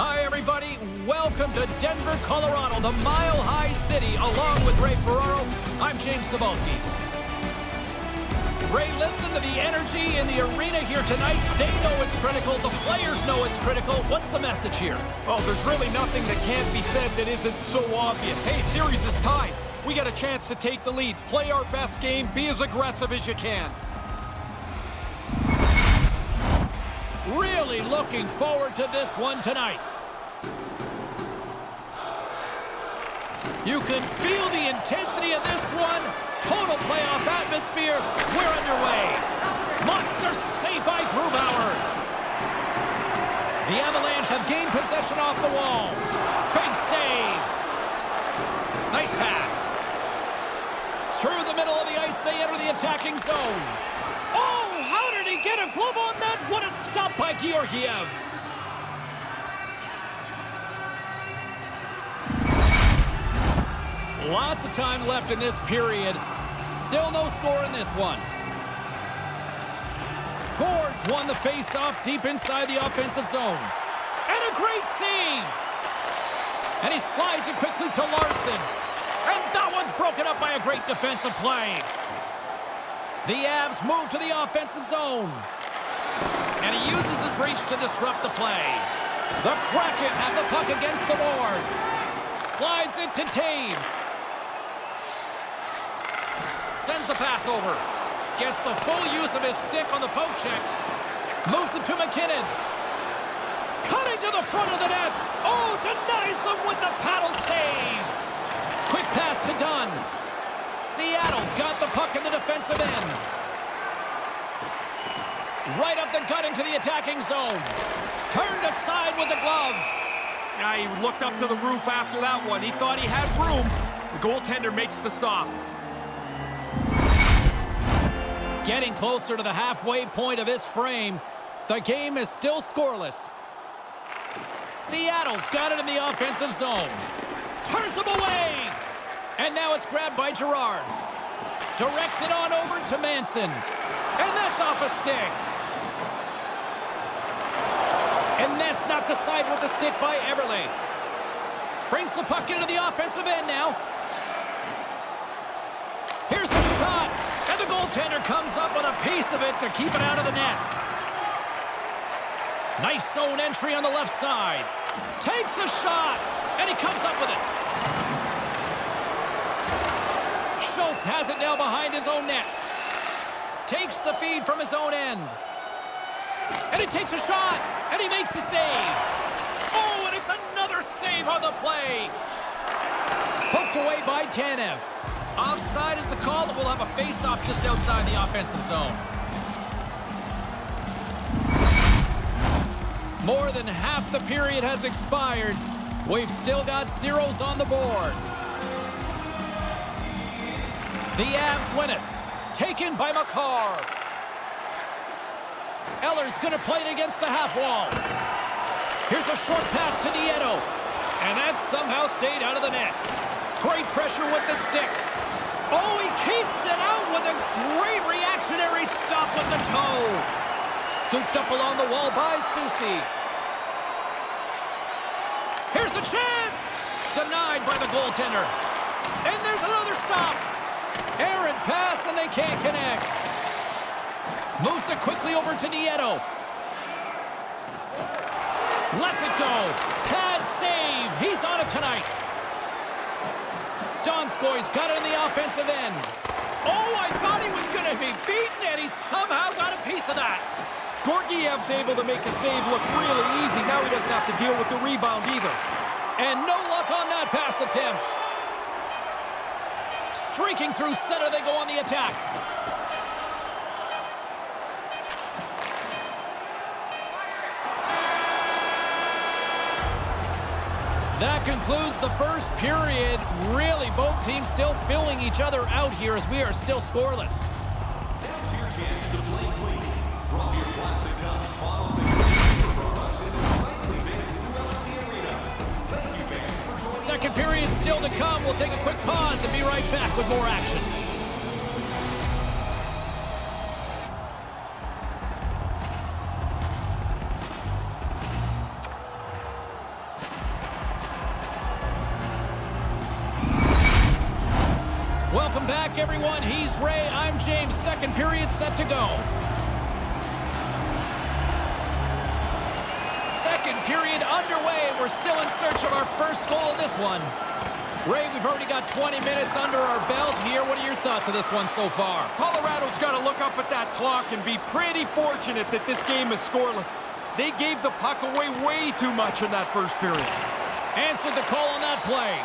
Hi, everybody. Welcome to Denver, Colorado, the Mile High City. Along with Ray Ferraro, I'm James Cebulski. Ray, listen to the energy in the arena here tonight. They know it's critical. The players know it's critical. What's the message here? Oh, there's really nothing that can't be said that isn't so obvious. Hey, series is tied. We got a chance to take the lead. Play our best game. Be as aggressive as you can. Really looking forward to this one tonight. You can feel the intensity of this one. Total playoff atmosphere. We're underway. Monster save by Grubauer. The Avalanche have gained possession off the wall. Big save. Nice pass. Through the middle of the ice, they enter the attacking zone. Oh, how did he get a glove on that? What a stop by Georgiev. Lots of time left in this period. Still no score in this one. Gord's won the face-off deep inside the offensive zone. And a great save. And he slides it quickly to Larson. And that one's broken up by a great defensive play. The Avs move to the offensive zone. And he uses his reach to disrupt the play. The Kraken have the puck against the boards. Slides it to Taves. Sends the pass over. Gets the full use of his stick on the poke check. Moves it to McKinnon. Cutting to the front of the net. Oh, denies him with the paddle save. Quick pass to Dunn. Seattle's got the puck in the defensive end. Right up the gut into the attacking zone. Turned aside with the glove. Yeah, he looked up to the roof after that one. He thought he had room. The goaltender makes the stop. Getting closer to the halfway point of this frame. The game is still scoreless. Seattle's got it in the offensive zone. Turns him away. And now it's grabbed by Girard. Directs it on over to Manson. And that's off a stick. And that's knocked aside with the stick by Everly. Brings the puck into the offensive end now. Here's a shot. And the goaltender comes up with a piece of it to keep it out of the net. Nice zone entry on the left side. Takes a shot. And he comes up with it. Schultz has it now behind his own net. Takes the feed from his own end. And he takes a shot. And he makes the save. Oh, and it's another save on the play. Poked away by Tanev. Offside is the call, but we'll have a face-off just outside the offensive zone. More than half the period has expired. We've still got zeros on the board. The Avs win it. Taken by McCarr. Eller's going to play it against the half wall. Here's a short pass to Nieto. And that somehow stayed out of the net. Great pressure with the stick. Oh, he keeps it out with a great reactionary stop with the toe. Scooped up along the wall by Soucy. Here's a chance. Denied by the goaltender. And there's another stop. Errant pass, and they can't connect. Moves it quickly over to Nieto. Lets it go. Pad save. He's on it tonight. Donskoy's got it in the offensive end. Oh, I thought he was going to be beaten, and he somehow got a piece of that. Georgiev's able to make a save look really easy. Now he doesn't have to deal with the rebound either. And no luck on that pass attempt. Streaking through center, they go on the attack. That concludes the first period. Really, both teams still filling each other out here as we are still scoreless. Now's your chance to play clean. Drop your plastic cups, bottles, and products into recycling bins throughout the arena. Thank you, fans, for joining. Second period still to come. We'll take a quick pause and be right back with more action. Welcome back, everyone. He's Ray. I'm James. Second period set to go. Second period underway. We're still in search of our first goal in this one. Ray, we've already got 20 minutes under our belt here. What are your thoughts of this one so far? Colorado's got to look up at that clock and be pretty fortunate that this game is scoreless. They gave the puck away way too much in that first period. Answered the call on that play.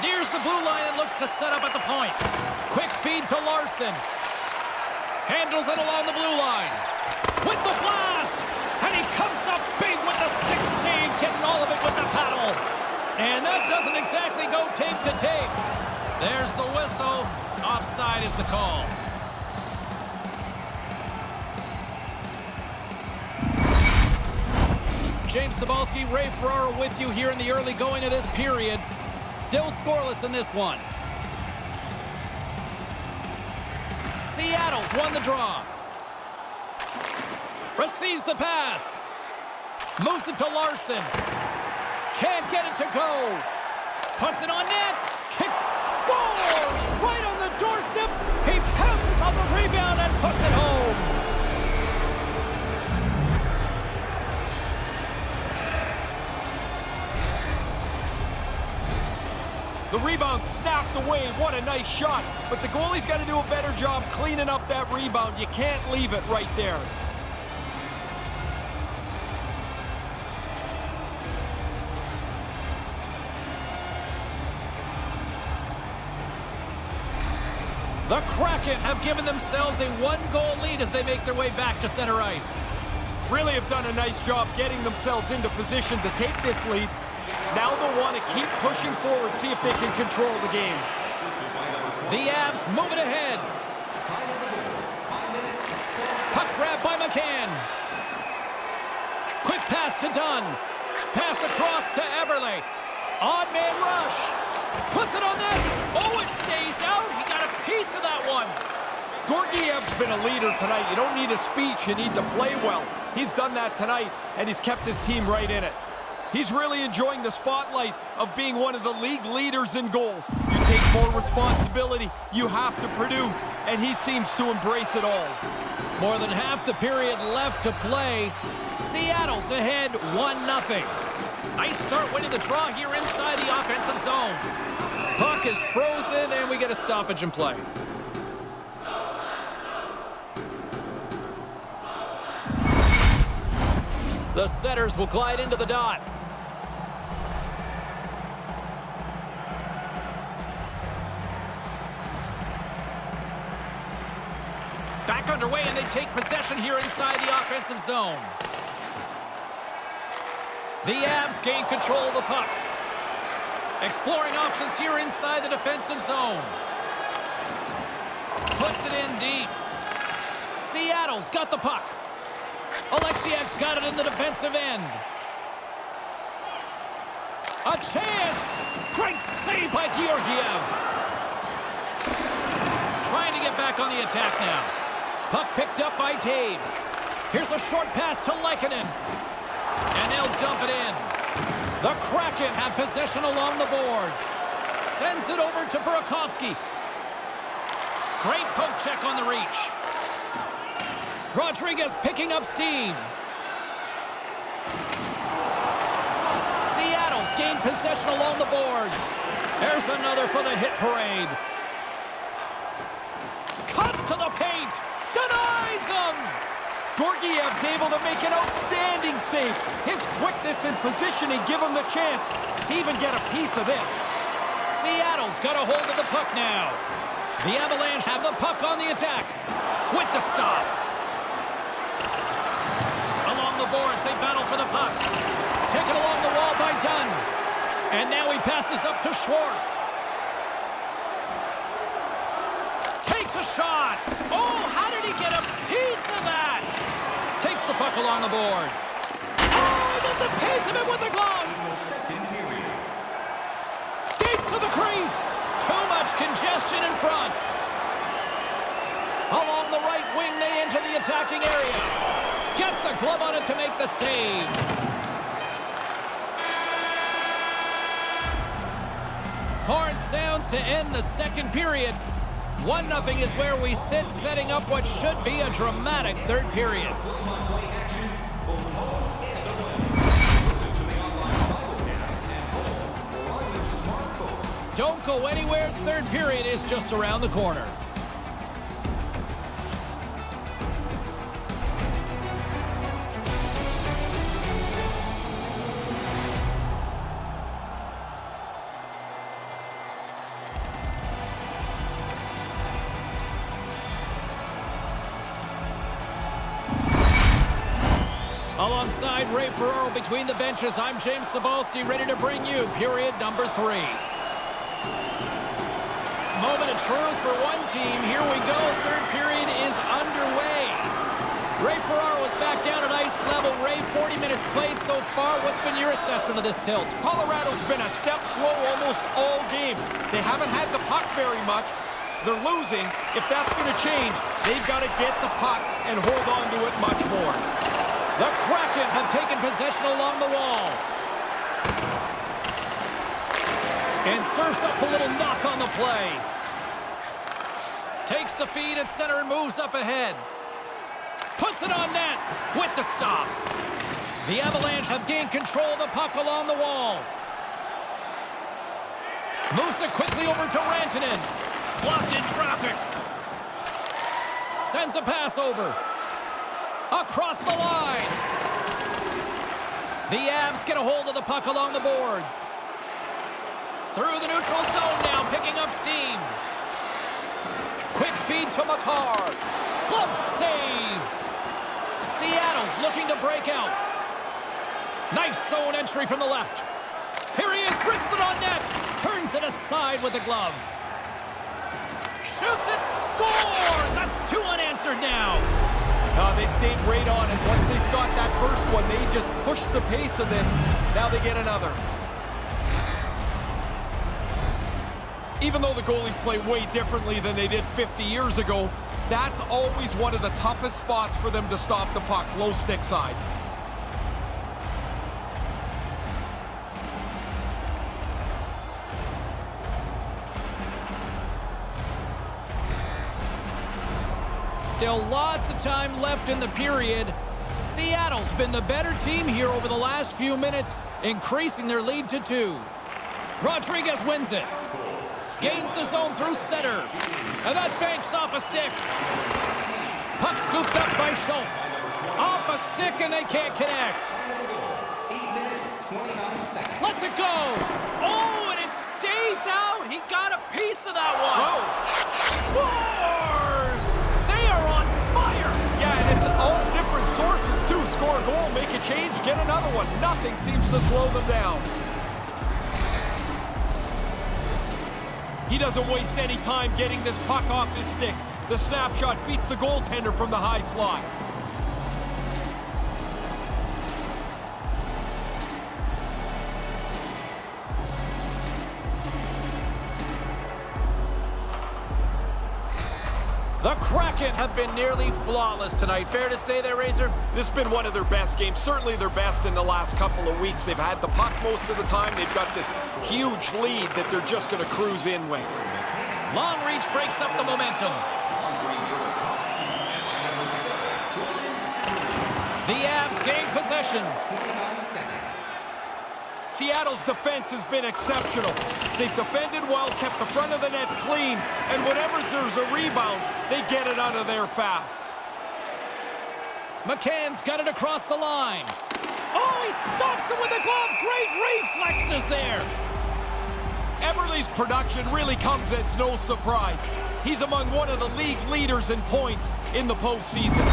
Nears the blue line and looks to set up at the point. Quick feed to Larson. Handles it along the blue line. With the blast! And he comes up big with the stick save, getting all of it with the paddle. And that doesn't exactly go tape to tape. There's the whistle. Offside is the call. James Cybulski, Ray Ferraro with you here in the early going of this period. Still scoreless in this one. Seattle's won the draw. Receives the pass. Moves it to Larson. Can't get it to go. Puts it on net. Kick. Scores! Right on the doorstep. He pounces on the rebound and puts it home. The rebound snapped away. What a nice shot. But the goalie's got to do a better job cleaning up that rebound. You can't leave it right there. The Kraken have given themselves a one-goal lead as they make their way back to center ice. Really have done a nice job getting themselves into position to take this lead. Now they'll want to keep pushing forward, see if they can control the game. The Avs move it ahead. Puck grab by McCann. Quick pass to Dunn. Pass across to Eberle. Odd man rush. Puts it on net. Oh, it stays out. He got a piece of that one. Georgiev's been a leader tonight. You don't need a speech. You need to play well. He's done that tonight, and he's kept his team right in it. He's really enjoying the spotlight of being one of the league leaders in goals. You take more responsibility. You have to produce, and he seems to embrace it all. More than half the period left to play. Seattle's ahead 1-0. Nice start winning the draw here inside the offensive zone. Puck is frozen, and we get a stoppage in play. The setters will glide into the dot. Back underway, and they take possession here inside the offensive zone. The Avs gain control of the puck. Exploring options here inside the defensive zone. Puts it in deep. Seattle's got the puck. Alexiak's got it in the defensive end. A chance! Great save by Georgiev. Trying to get back on the attack now. Puck picked up by Taves. Here's a short pass to Lehkonen. And they'll dump it in. The Kraken have possession along the boards. Sends it over to Burakovsky. Great poke check on the reach. Rodriguez picking up steam. Seattle's gained possession along the boards. There's another for the hit parade. Cuts to the paint. Denies him. Georgiev's able to make an outstanding save. His quickness and positioning give him the chance to even get a piece of this. Seattle's got a hold of the puck now. The Avalanche have the puck on the attack. With the stop. Along the boards, they battle for the puck. Taken along the wall by Dunn. And now he passes up to Schwartz. Takes a shot. Oh, how did he get a piece of that? Takes the puck along the boards. Oh, that's a piece of it with the glove. Skates to the crease. Too much congestion in front. Along the right wing, they enter the attacking area. Gets a glove on it to make the save. Horns it sounds to end the second period. 1-0 is where we sit, setting up what should be a dramatic third period. Don't go anywhere. Third period is just around the corner. Alongside Ray Ferraro between the benches, I'm James Cebulski, ready to bring you period number 3. Moment of truth for one team. Here we go. Third period is underway. Ray Ferraro is back down at ice level. Ray, 40 minutes played so far. What's been your assessment of this tilt? Colorado's been a step slow almost all game. They haven't had the puck very much. They're losing. If that's going to change, they've got to get the puck and hold on to it much more. The Kraken have taken possession along the wall. And serves up a little knock on the play. Takes the feed at center and moves up ahead. Puts it on net with the stop. The Avalanche have gained control of the puck along the wall. Moves it quickly over to Rantanen. Blocked in traffic. Sends a pass over. Across the line. The Avs get a hold of the puck along the boards. Through the neutral zone now, picking up steam. Quick feed to Makar. Glove save. Seattle's looking to break out. Nice zone entry from the left. Here he is, wrists it on net. Turns it aside with the glove. Shoots it, scores! That's 2 unanswered now. They stayed right on it. Once they got that first one, they just pushed the pace of this. Now they get another. Even though the goalies play way differently than they did 50 years ago, that's always one of the toughest spots for them to stop the puck, low stick side. Still lots of time left in the period. Seattle's been the better team here over the last few minutes, increasing their lead to 2. Rodriguez wins it. Gains the zone through center. And that banks off a stick. Puck scooped up by Schultz. Off a stick and they can't connect. 8 minutes, 29 seconds. Lets it go. Oh, and it stays out. He got a piece of that one. Oh. Scores! They are on fire. Yeah, and it's all different sources, too. Score a goal, make a change, get another one. Nothing seems to slow them down. He doesn't waste any time getting this puck off his stick. The snapshot beats the goaltender from the high slot. The Kraken have been nearly flawless tonight. Fair to say there, Razor? This has been one of their best games, certainly their best in the last couple of weeks. They've had the puck most of the time. They've got this huge lead that they're just going to cruise in with. Long reach breaks up the momentum. The Avs gain possession. Seattle's defense has been exceptional. They've defended well, kept the front of the net clean, and whenever there's a rebound, they get it out of there fast. McCann's got it across the line. Oh, he stops it with a glove. Great reflexes there. Eberle's production really comes as no surprise. He's among one of the league leaders in points in the postseason.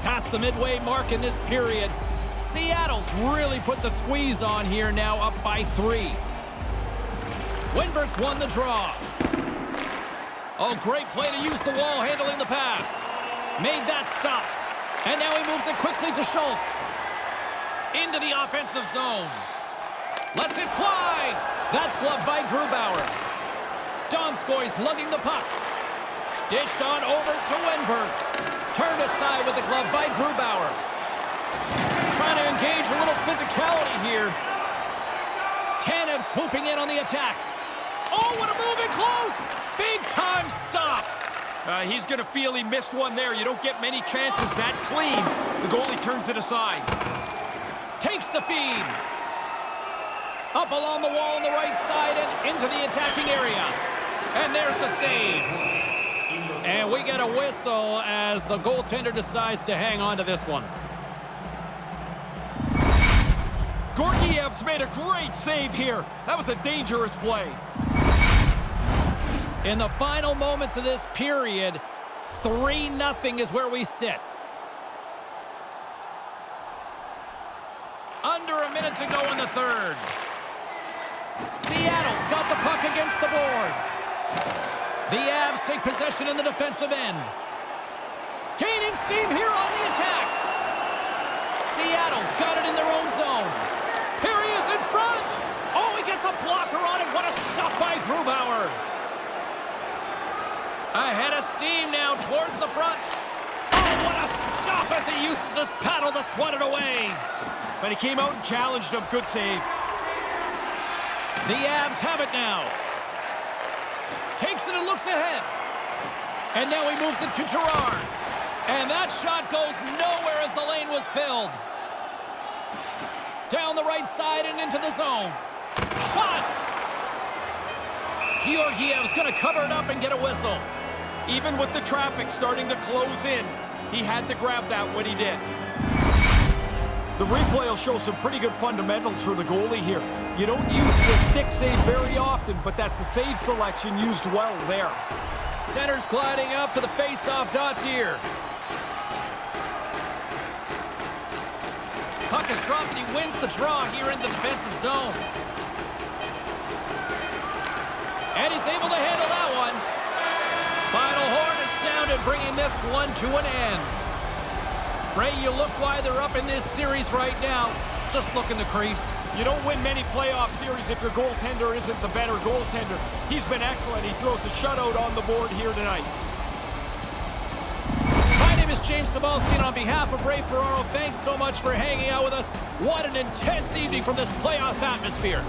Past the midway mark in this period. Seattle's really put the squeeze on here now, up by 3. Winberg's won the draw. Oh, great play to use the wall, handling the pass. Made that stop. And now he moves it quickly to Schultz. Into the offensive zone. Lets it fly. That's gloved by Grubauer. Donskoy's lugging the puck. Dished on over to Winberg. Turned aside with the glove by Grubauer. Trying to engage a little physicality here. Tanev swooping in on the attack. Oh, what a move in close! Big time stop. He's going to feel he missed one there. You don't get many chances that clean. The goalie turns it aside. Takes the feed. Up along the wall on the right side and into the attacking area. And there's the save. And we get a whistle as the goaltender decides to hang on to this one. Gorgiev's made a great save here. That was a dangerous play. In the final moments of this period, 3-0 is where we sit. Under a minute to go in the third. Seattle's got the puck against the boards. The Avs take possession in the defensive end. Gaining steam here on the attack. Seattle's got it in their own zone. Here he is in front. Oh, he gets a blocker on it. What a stop by Grubauer. Ahead of steam now towards the front. Oh, what a stop as he uses his paddle to swat it away. But he came out and challenged him. Good save. The Avs have it now. Takes it and looks ahead. And now he moves it to Girard. And that shot goes nowhere as the lane was filled. Down the right side and into the zone. Shot! Georgiev's going to cover it up and get a whistle. Even with the traffic starting to close in, he had to grab that when he did. The replay will show some pretty good fundamentals for the goalie here. You don't use the stick save very often, but that's a save selection used well there. Center's gliding up to the face-off dots here. Puck is dropped and he wins the draw here in the defensive zone. And he's able to handle that one. Final horn is sounded, bringing this one to an end. Ray, you look why they're up in this series right now. Just look in the crease. You don't win many playoff series if your goaltender isn't the better goaltender. He's been excellent. He throws a shutout on the board here tonight. My name is James Cebulski, and on behalf of Ray Ferraro, thanks so much for hanging out with us. What an intense evening from this playoff atmosphere.